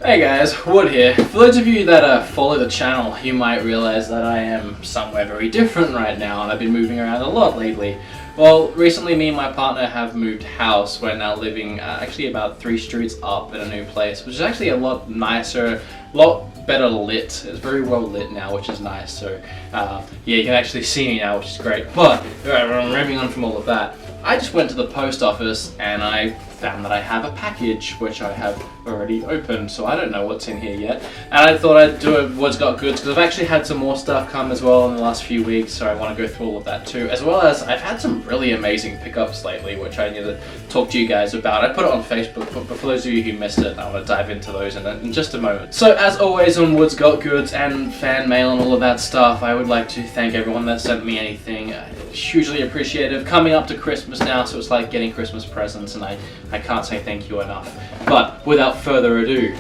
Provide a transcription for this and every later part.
Hey guys, Wood here. For those of you that follow the channel, you might realize that I am somewhere very different right now, and I've been moving around a lot lately. Well, recently me and my partner have moved house. We're now living actually about 3 streets up in a new place, which is actually a lot nicer, a lot better lit. It's very well lit now, which is nice. So yeah, you can actually see me now, which is great. But moving on from all of that, I just went to the post office and I found that I have a package which I have already opened, so I don't know what's in here yet. And I thought I'd do a What's Got Goods because I've actually had some more stuff come as well in the last few weeks, so I want to go through all of that too. As well as I've had some really amazing pickups lately, which I need to talk to you guys about. I put it on Facebook, but for those of you who missed it, I want to dive into those in just a moment. So as always on What's Got Goods and fan mail and all of that stuff, I would like to thank everyone that sent me anything. Hugely appreciative. Coming up to Christmas now, so it's like getting Christmas presents, and I can't say thank you enough. But without further ado,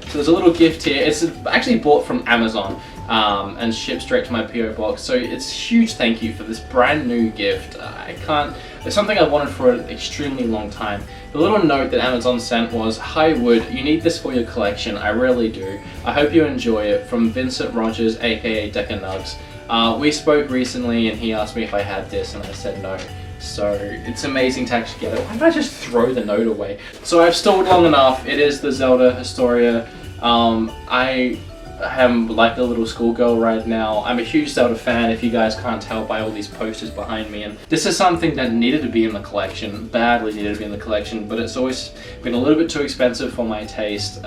so there's a little gift here. It's actually bought from Amazon and shipped straight to my PO box. So it's a huge thank you for this brand new gift. It's something I've wanted for an extremely long time. The little note that Amazon sent was, "Hi Wood, you need this for your collection. I really do. I hope you enjoy it. From Vincent Rogers, aka Decker Nugs. We spoke recently and he asked me if I had this and I said no. So it's amazing to actually get it. Why did I just throw the note away? So I've stalled long enough. It is the Zelda Historia. I am like a little schoolgirl right now. I'm a huge Zelda fan, if you guys can't tell by all these posters behind me, and this is something that needed to be in the collection, badly needed to be in the collection, but it's always been a little bit too expensive for my taste.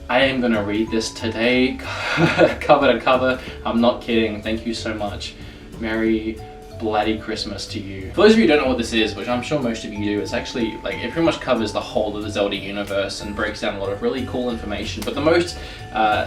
I am gonna read this today, cover to cover. I'm not kidding. Thank you so much. Merry bloody Christmas to you. For those of you who don't know what this is, which I'm sure most of you do, it's actually like it pretty much covers the whole of the Zelda universe and breaks down a lot of really cool information. But the most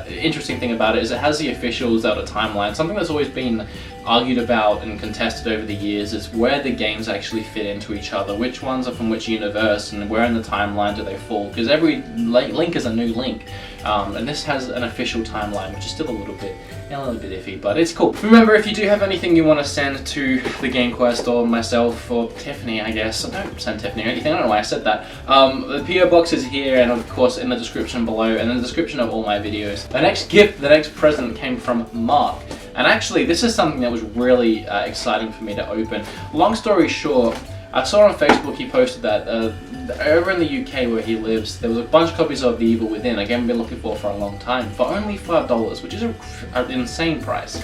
interesting thing about it is it has the official Zelda timeline. Something that's always been argued about and contested over the years is where the games actually fit into each other, which ones are from which universe, and where in the timeline do they fall, because every Link is a new Link, and this has an official timeline, which is still a little bit iffy, but it's cool. Remember, if you do have anything you want to send to the Game Quest or myself or Tiffany, I guess, so don't send Tiffany or anything, I don't know why I said that. The PO box is here, and of course in the description below, and in the description of all my videos. The next present came from Mark. And actually, this is something that was really exciting for me to open. Long story short, I saw on Facebook he posted that over in the UK where he lives, there was a bunch of copies of The Evil Within, a game I've been looking for a long time, for only $5, which is an insane price.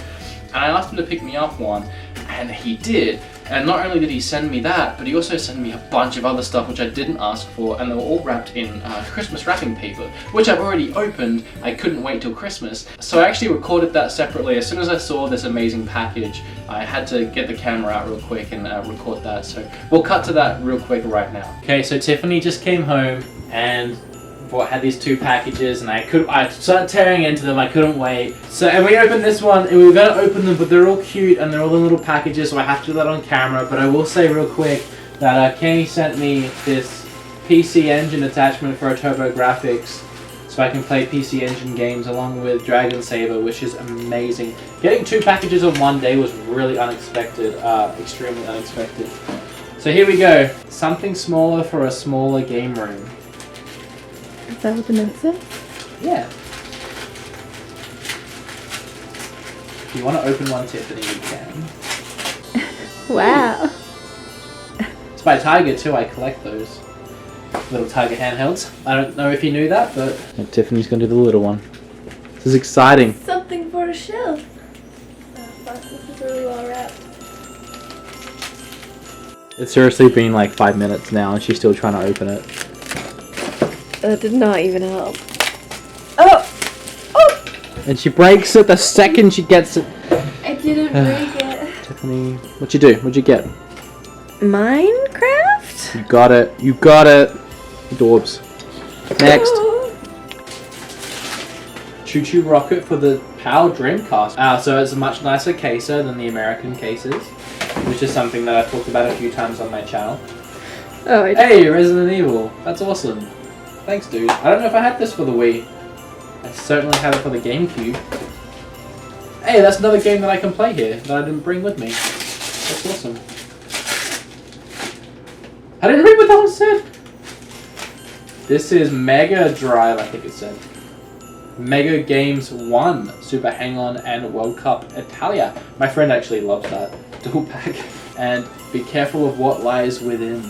And I asked him to pick me up one, and he did. And not only did he send me that, but he also sent me a bunch of other stuff which I didn't ask for, and they were all wrapped in Christmas wrapping paper, which I've already opened. I couldn't wait till Christmas. So I actually recorded that separately. As soon as I saw this amazing package, I had to get the camera out real quick and record that. So we'll cut to that real quick right now. Okay, so Tiffany just came home and had these 2 packages, and I started tearing into them. I couldn't wait. So, and we opened this one, and we were gonna open them, but they're all cute and they're all in little packages, so I have to do that on camera. But I will say real quick that Kenny sent me this PC Engine attachment for a TurboGrafx, so I can play PC Engine games along with Dragon Saber, which is amazing. Getting 2 packages on one day was really unexpected, extremely unexpected. So here we go. Something smaller for a smaller game room. Is that what the note says? Yeah. If you want to open one, Tiffany, you can. Wow. It's by Tiger too. I collect those little Tiger handhelds. I don't know if you knew that, but and Tiffany's gonna do the little one. This is exciting. Something for a shelf. Fuck, this is really well wrapped. It's seriously been like 5 minutes now, and she's still trying to open it. That did not even help. Oh! Oh! And she breaks it the second she gets it. I didn't break it. Tiffany, what'd you do? What'd you get? Minecraft? You got it. You got it. Dorbs. Next. Oh. Choo Choo Rocket for the PAL Dreamcast. So it's a much nicer caser than the American cases, which is something that I've talked about a few times on my channel. Oh, I Hey, Resident Evil. That's awesome. Thanks, dude. I don't know if I had this for the Wii. I certainly have it for the Gamecube. Hey, that's another game that I can play here that I didn't bring with me. That's awesome. I didn't read what that one said. This is Mega Drive, I think it said. Mega Games 1, Super Hang-On, and World Cup Italia. My friend actually loves that dual pack. And be careful of what lies within.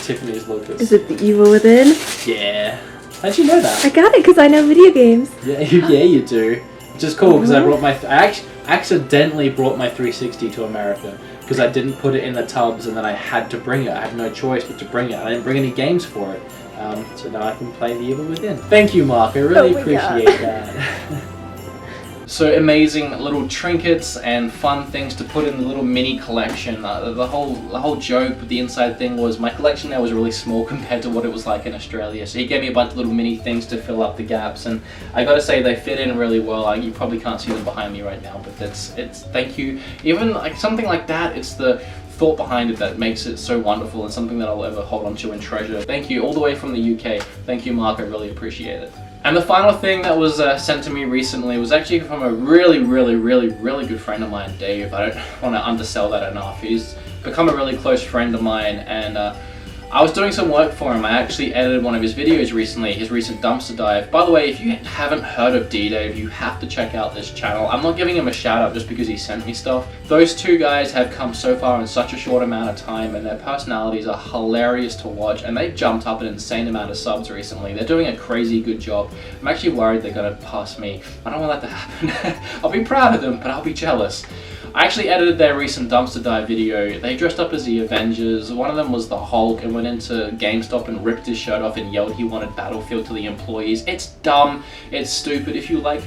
Tiffany's Lucas. Is it the evil within? Yeah. How'd you know that? I got it because I know video games. Yeah, you do. Which is cool because I brought I accidentally brought my 360 to America because I didn't put it in the tubs and then I had to bring it. I had no choice but to bring it. I didn't bring any games for it. So now I can play The Evil Within. Thank you, Mark. I really appreciate that. So amazing little trinkets and fun things to put in the little mini collection. The whole joke with the inside thing was my collection now was really small compared to what it was like in Australia. So he gave me a bunch of little mini things to fill up the gaps, and I gotta say they fit in really well. You probably can't see them behind me right now, but it's thank you. Even like something like that, it's the thought behind it that makes it so wonderful and something that I'll ever hold on to and treasure. Thank you all the way from the UK. Thank you, Mark. I really appreciate it. And the final thing that was sent to me recently was actually from a really good friend of mine, Dave. I don't want to undersell that enough. He's become a really close friend of mine, and I was doing some work for him. I actually edited one of his videos recently, his recent dumpster dive. By the way, if you haven't heard of D-Dave, you have to check out this channel. I'm not giving him a shout out just because he sent me stuff. Those two guys have come so far in such a short amount of time, and their personalities are hilarious to watch, and they've jumped up an insane amount of subs recently. They're doing a crazy good job. I'm actually worried they're gonna pass me. I don't want that to happen. I'll be proud of them, but I'll be jealous. I actually edited their recent dumpster dive video. They dressed up as the Avengers. One of them was the Hulk and went into GameStop and ripped his shirt off and yelled he wanted Battlefield to the employees. It's dumb. It's stupid. If you like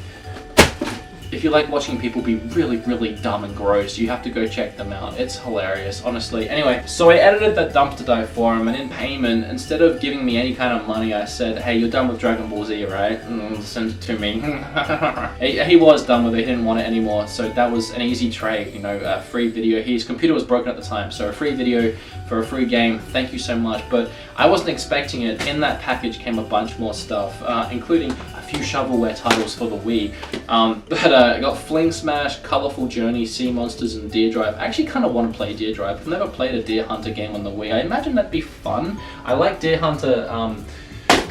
watching people be really dumb and gross, you have to go check them out. It's hilarious, honestly. Anyway, so I edited that dumpster dive for him, and in payment, instead of giving me any kind of money, I said, hey, you're done with Dragon Ball Z, right? Send it to me. He was done with it. He didn't want it anymore, so that was an easy trade, you know, a free video. His computer was broken at the time, so a free video for a free game. Thank you so much. But I wasn't expecting it. In that package came a bunch more stuff, including a few shovelware titles for the Wii. I got Fling Smash, Colorful Journey, Sea Monsters, and Deer Drive. I actually kind of want to play Deer Drive. I've never played a Deer Hunter game on the Wii. I imagine that'd be fun. I like Deer Hunter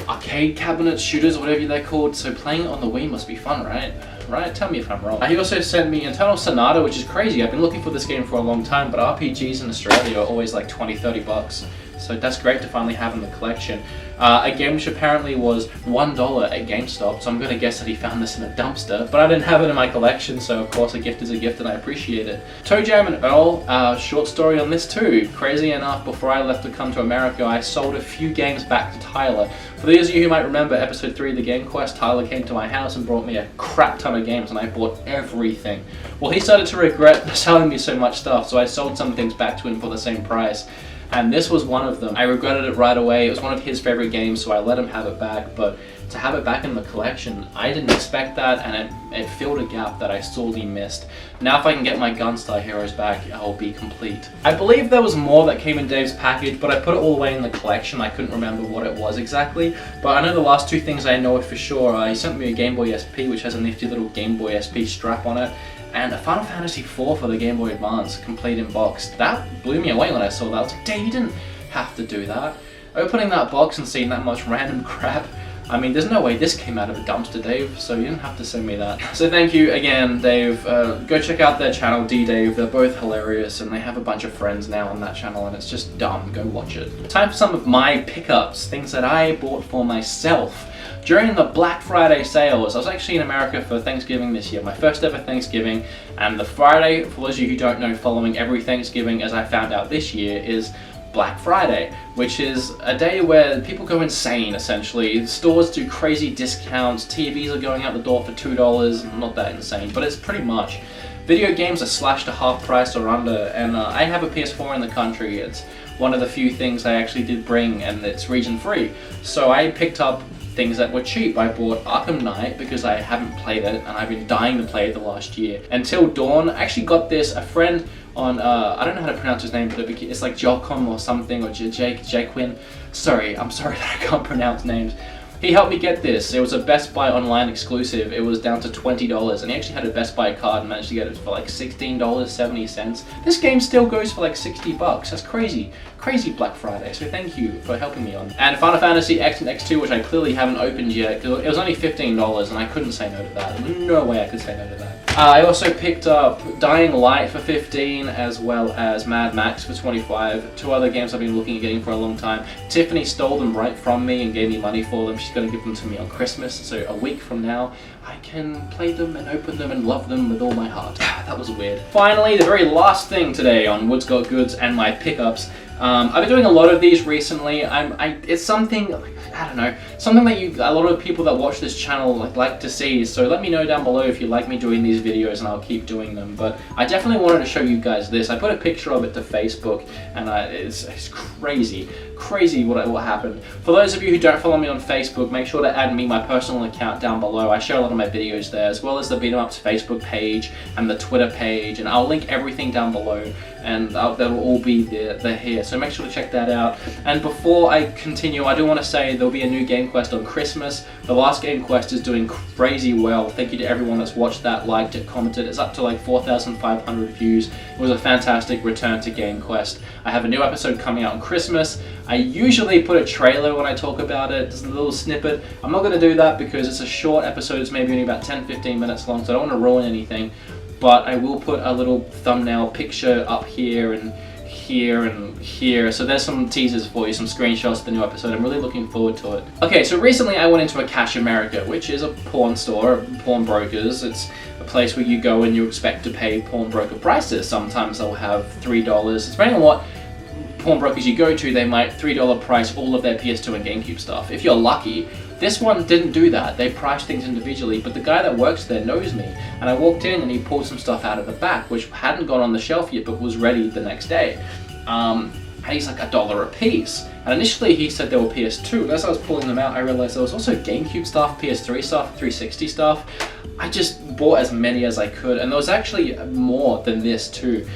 arcade cabinet shooters, whatever they're called, so playing it on the Wii must be fun, right? Right? Tell me if I'm wrong. He also sent me Eternal Sonata, which is crazy. I've been looking for this game for a long time, but RPGs in Australia are always like 20-30 bucks. So that's great to finally have in the collection. A game which apparently was $1 at GameStop, so I'm gonna guess that he found this in a dumpster, but I didn't have it in my collection, so of course a gift is a gift and I appreciate it. Toe Jam and Earl, short story on this too. Crazy enough, before I left to come to America, I sold a few games back to Tyler. For those of you who might remember episode 3 of the Game Quest, Tyler came to my house and brought me a crap ton of games and I bought everything. Well, he started to regret selling me so much stuff, so I sold some things back to him for the same price. And this was one of them. I regretted it right away. It was one of his favorite games, so I let him have it back. But to have it back in the collection, I didn't expect that, and it filled a gap that I sorely missed. Now if I can get my Gunstar Heroes back, I'll be complete. I believe there was more that came in Dave's package, but I put it all the way in the collection. I couldn't remember what it was exactly. But I know the last two things I know for sure. He sent me a Game Boy SP, which has a nifty little Game Boy SP strap on it, and a Final Fantasy IV for the Game Boy Advance, complete in box. That blew me away when I saw that. I was like, Dave, you didn't have to do that. Opening that box and seeing that much random crap, I mean, there's no way this came out of a dumpster, Dave, so you didn't have to send me that. So thank you again, Dave. Go check out their channel, D-Dave. They're both hilarious, and they have a bunch of friends now on that channel, and it's just dumb. Go watch it. Time for some of my pickups, things that I bought for myself. During the Black Friday sales, I was actually in America for Thanksgiving this year, my first ever Thanksgiving, and the Friday, for those of you who don't know, following every Thanksgiving, as I found out this year, is Black Friday, which is a day where people go insane, essentially. Stores do crazy discounts, TVs are going out the door for $2, not that insane, but it's pretty much. Video games are slashed to half price or under, and I have a PS4 in the country. It's one of the few things I actually did bring, and it's region free. So I picked up things that were cheap. I bought Arkham Knight because I haven't played it and I've been dying to play it the last year. Until Dawn, I actually got this, a friend on, I don't know how to pronounce his name, but it's like Jocom or something, or Jaquin. Sorry, I'm sorry that I can't pronounce names. He helped me get this. It was a Best Buy online exclusive. It was down to $20, and he actually had a Best Buy card and managed to get it for like $16.70. This game still goes for like $60. That's crazy. Crazy Black Friday, so thank you for helping me on. And Final Fantasy X and X2, which I clearly haven't opened yet, because it was only $15 and I couldn't say no to that. No way I could say no to that. I also picked up Dying Light for $15, as well as Mad Max for $25. Two other games I've been looking at getting for a long time. Tiffany stole them right from me and gave me money for them. She's going to give them to me on Christmas, so a week from now I can play them and open them and love them with all my heart. That was weird. Finally, the very last thing today on Woods Got Goods and my pickups. I've been doing a lot of these recently. It's something, I don't know, something that a lot of people that watch this channel like to see. So let me know down below if you like me doing these videos, and I'll keep doing them. But I definitely wanted to show you guys this. I put a picture of it to Facebook, and it's crazy what happened. For those of you who don't follow me on Facebook, make sure to add me, my personal account, down below. I share a lot of my videos there, as well as the Beat 'em Ups Facebook page and the Twitter page, and I'll link everything down below, and that'll all be there here. So make sure to check that out. And before I continue, I do want to say there'll be a new Game Quest on Christmas. The last Game Quest is doing crazy well. Thank you to everyone that's watched that, liked it, commented. It's up to like 4,500 views. It was a fantastic return to Game Quest. I have a new episode coming out on Christmas. I usually put a trailer when I talk about it, just a little snippet. I'm not going to do that because it's a short episode. It's maybe only about 10-15 minutes long, so I don't want to ruin anything. But I will put a little thumbnail picture up here and here and here. So there's some teasers for you, some screenshots of the new episode. I'm really looking forward to it. Okay, so recently I went into a Cash America, which is a pawn store, pawn brokers. It's a place where you go and you expect to pay pawnbroker prices. Sometimes they'll have $3. Depending on what pawnbrokers you go to, they might $3 price all of their PS2 and Gamecube stuff. If you're lucky. This one didn't do that. They priced things individually, but the guy that works there knows me. And I walked in and he pulled some stuff out of the back, which hadn't gone on the shelf yet, but was ready the next day. And he's like $1 a piece. And initially he said they were PS2. As I was pulling them out, I realized there was also Gamecube stuff, PS3 stuff, 360 stuff. I just bought as many as I could, and there was actually more than this too.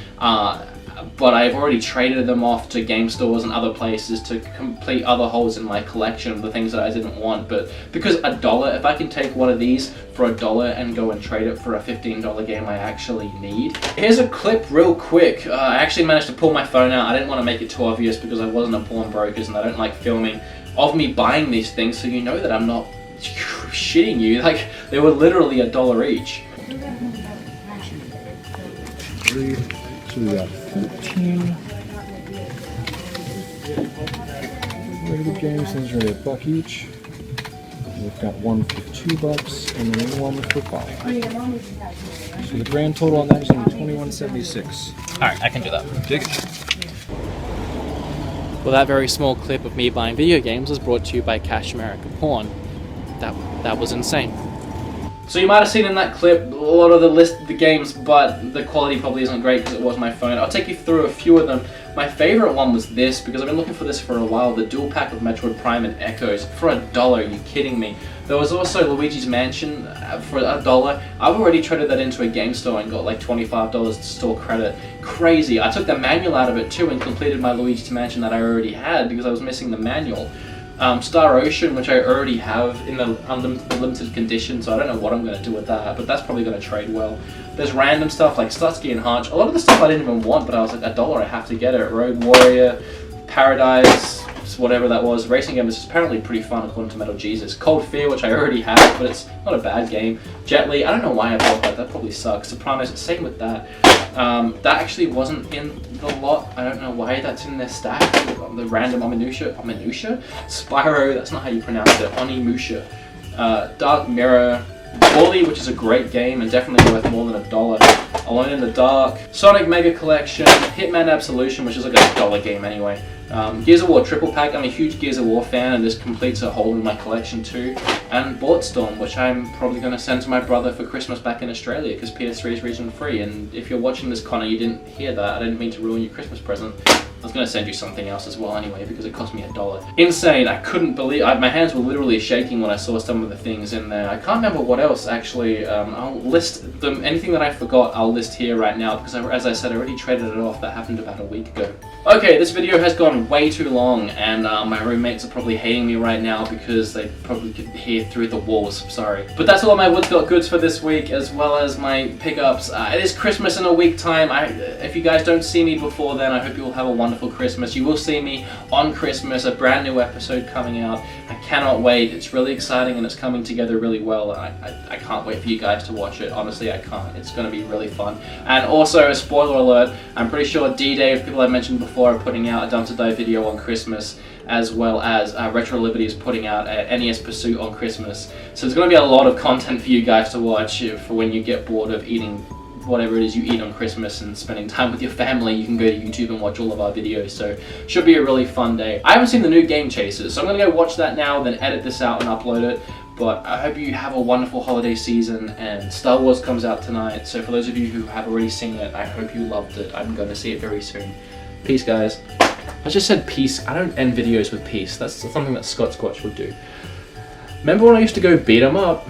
But I've already traded them off to game stores and other places to complete other holes in my collection of the things that I didn't want. But because $1, if I can take one of these for $1 and go and trade it for a $15 game I actually need. Here's a clip real quick. I actually managed to pull my phone out. I didn't want to make it too obvious because I wasn't a pawnbrokers and I don't like filming of me buying these things, so you know that I'm not shitting you. Like, they were literally $1 each. So we got 14 regular games. Those are $1 each. We've got one for $2 and then one for $5. So the grand total on that is going to be $21.76. Alright, I can do that. Dig it. Well, that very small clip of me buying video games was brought to you by Cash America Pawn. That was insane. So you might have seen in that clip a lot of the games, but the quality probably isn't great because it was my phone. I'll take you through a few of them. My favorite one was this, because I've been looking for this for a while, the dual pack of Metroid Prime and Echoes for $1. Are you kidding me? There was also Luigi's Mansion for $1. I've already traded that into a game store and got like $25 to store credit. Crazy. I took the manual out of it too and completed my Luigi's Mansion that I already had because I was missing the manual. Star Ocean, which I already have in the limited condition, so I don't know what I'm going to do with that, but that's probably going to trade well. There's random stuff like Starsky and Hutch. A lot of the stuff I didn't even want, but I was like, $1, I have to get it. Road Warrior, Paradise, whatever that was. Racing game is apparently pretty fun according to Metal Jesus. Cold Fear, which I already have, but it's not a bad game. Jet Li, I don't know why I bought that probably sucks. Sopranos, same with that. That actually wasn't in the lot. I don't know why that's in their stack. The random Onimusha? Spyro, that's not how you pronounce it. Onimusha. Dark Mirror. Bully, which is a great game and definitely worth more than $1. Alone in the Dark. Sonic Mega Collection. Hitman Absolution, which is like $1 game anyway. Gears of War Triple Pack. I'm a huge Gears of War fan and this completes a hole in my collection too. And Bulletstorm, which I'm probably going to send to my brother for Christmas back in Australia because PS3 is region free. And if you're watching this, Connor, you didn't hear that. I didn't mean to ruin your Christmas present. I was going to send you something else as well anyway because it cost me $1. Insane. I couldn't believe my hands were literally shaking when I saw some of the things in there. I can't remember what else actually. I'll list them. Anything that I forgot I'll list here right now because as I said I already traded it off. That happened about a week ago. Okay, this video has gone on way too long, and my roommates are probably hating me right now because they probably could hear through the walls. Sorry. But that's all of my Woods Got Goods for this week, as well as my pickups. It is Christmas in a week time. If you guys don't see me before then, I hope you will have a wonderful Christmas. You will see me on Christmas, a brand new episode coming out. I cannot wait. It's really exciting and it's coming together really well. I can't wait for you guys to watch it. Honestly, I can't. It's going to be really fun. And also, a spoiler alert, I'm pretty sure D-Day, people I mentioned before, are putting out a Dump to Die video on Christmas, as well as Retro Liberty is putting out a NES Pursuit on Christmas. So there's going to be a lot of content for you guys to watch for when you get bored of eating whatever it is you eat on Christmas and spending time with your family. You can go to YouTube and watch all of our videos, so should be a really fun day. I haven't seen the new Game Chasers, so I'm going to go watch that now, then edit this out and upload it. But I hope you have a wonderful holiday season, and Star Wars comes out tonight, so for those of you who have already seen it, I hope you loved it. I'm going to see it very soon. Peace, guys. I just said peace. I don't end videos with peace. That's something that Scott Squatch would do. Remember when I used to go beat 'em up?